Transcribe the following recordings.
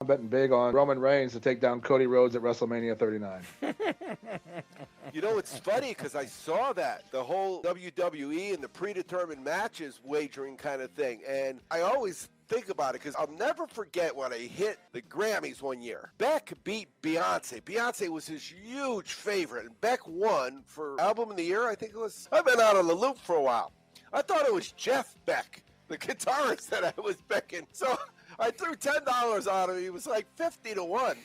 I'm betting big on Roman Reigns to take down Cody Rhodes at WrestleMania 39. You know, it's funny because I saw that, the whole WWE and the predetermined matches wagering kind of thing. And I always think about it because I'll never forget when I hit the Grammys one year. Beck beat Beyonce. Beyonce was his huge favorite, and Beck won for Album of the Year, I think it was. I've been out of the loop for a while. I thought it was Jeff Beck, the guitarist, that I was becking. So I threw $10 on him. He was like 50-1.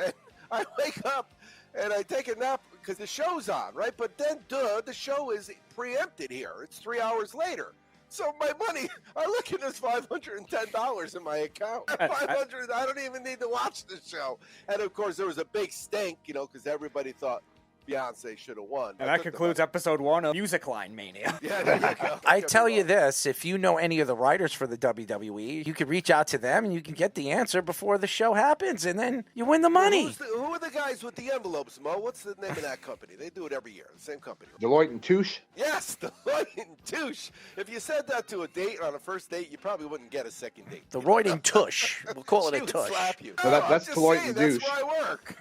And I wake up and I take a nap because the show's on, right? But then, the show is preempted here. It's 3 hours later. So my money, I look at this $510 in my account. 500, I don't even need to watch the show. And of course, there was a big stink, because everybody thought Beyonce should have won. And that concludes episode 1 of Music Line Mania. Yeah, there you go. I tell you this, if you know any of the writers for the WWE, you can reach out to them and you can get the answer before the show happens, and then you win the money. Who are the guys with the envelopes, Mo? What's the name of that company? They do it every year, the same company. Deloitte and Touche? Yes, Deloitte and Touche. If you said that to a date on a first date, you probably wouldn't get a second date. Deloitte and Touche. We'll call it a She would tush. slap you. No, that's Deloitte and Douche. That's where I work.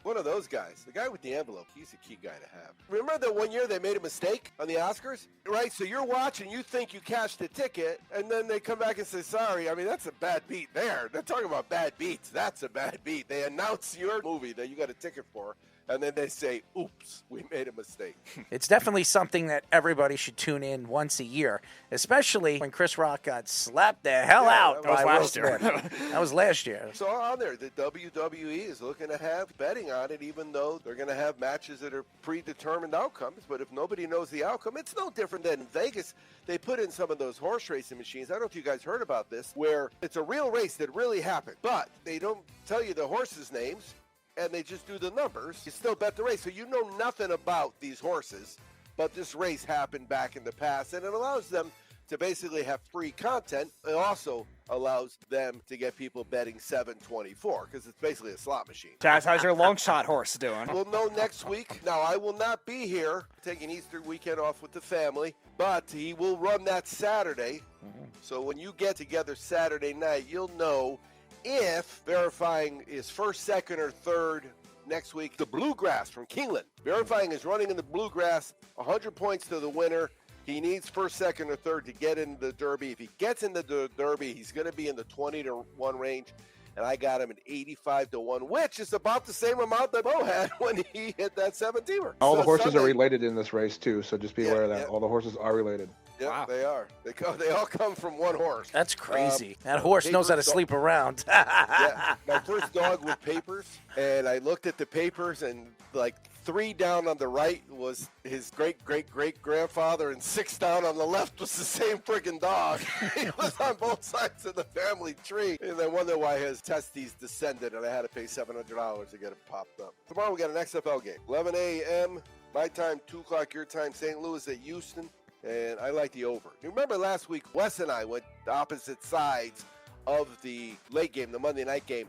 One of those guys, the guy with the envelope, he's a key guy to have. Remember that one year they made a mistake on the Oscars? Right? So you're watching, you think you cashed the ticket, and then they come back and say, sorry, I mean, that's a bad beat there. They're talking about bad beats. That's a bad beat. They announce your movie that you got a ticket for, and then they say, oops, we made a mistake. It's definitely something that everybody should tune in once a year, especially when Chris Rock got slapped the hell out that was by last Will year. Smith. That was last year. So on there, the WWE is looking to have betting on it, even though they're going to have matches that are predetermined outcomes. But if nobody knows the outcome, it's no different than in Vegas. They put in some of those horse racing machines. I don't know if you guys heard about this, where it's a real race that really happened, but they don't tell you the horses' names, and they just do the numbers. You still bet the race, so you know nothing about these horses, but this race happened back in the past, and it allows them to basically have free content. It also allows them to get people betting 724 because it's basically a slot machine. Chaz, how's your long shot horse doing? We'll know next week. Now, I will not be here taking Easter weekend off with the family, but he will run that Saturday. So when you get together Saturday night, you'll know if verifying is first, second, or third next week. The Bluegrass from Keeneland. Verifying is running in the Bluegrass, 100 points to the winner. He needs first, second, or third to get into the Derby. If he gets into the Derby, he's going to be in the 20-1 range. And I got him at 85-1, which is about the same amount that Mo had when he hit that 17er. All the horses are related in this race, too, so just be aware of that. Yeah. All the horses are related. Yeah, Wow. They are. They all come from one horse. That's crazy. That horse knows how to sleep around. Yeah, my first dog with papers, and I looked at the papers, and like 3 down on the right was his great-great-great-grandfather, and 6 down on the left was the same friggin' dog. He was on both sides of the family tree. And I wonder why his testes descended, and I had to pay $700 to get it popped up. Tomorrow we got an XFL game. 11 a.m., my time, 2 o'clock your time, St. Louis at Houston. And I like the over. You remember last week, Wes and I went the opposite sides of the late game, the Monday night game.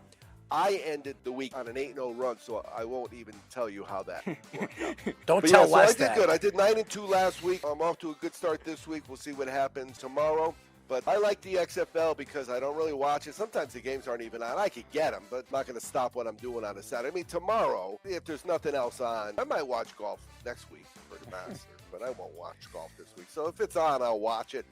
I ended the week on an 8-0 run, so I won't even tell you how that worked out. Don't But tell yeah, Wes so I that. did good. I did 9-2 last week. I'm off to a good start this week. We'll see what happens tomorrow. But I like the XFL because I don't really watch it. Sometimes the games aren't even on. I could get them, but I'm not going to stop what I'm doing on a Saturday. I mean, tomorrow, if there's nothing else on, I might watch golf next week for the Masters, but I won't watch golf this week. So if it's on, I'll watch it.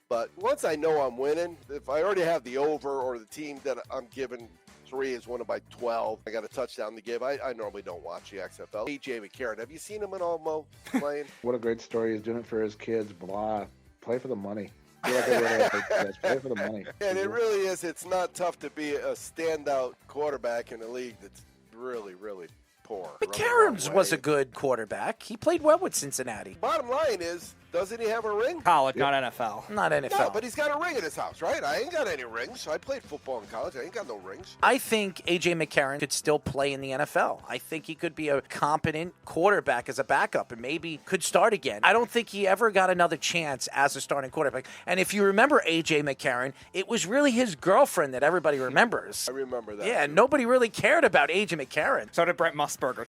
But once I know I'm winning, if I already have the over or the team that I'm giving 3 is winning by 12, I got a touchdown to give, I normally don't watch the XFL. AJ McCarron, have you seen him at all, Mo, playing? What a great story. He's doing it for his kids. Blah. Play for the money. I feel like everyone play for the money. And it really is. It's not tough to be a standout quarterback in a league that's really, really poor. McCarron's was a good quarterback. He played well with Cincinnati. Bottom line is, doesn't he have a ring? College, not NFL. Not NFL. No, but he's got a ring at his house, right? I ain't got any rings. I played football in college. I ain't got no rings. I think A.J. McCarron could still play in the NFL. I think he could be a competent quarterback as a backup and maybe could start again. I don't think he ever got another chance as a starting quarterback. And if you remember A.J. McCarron, it was really his girlfriend that everybody remembers. I remember that. Yeah, too. nobody really cared about A.J. McCarron. So did Brent Musburger,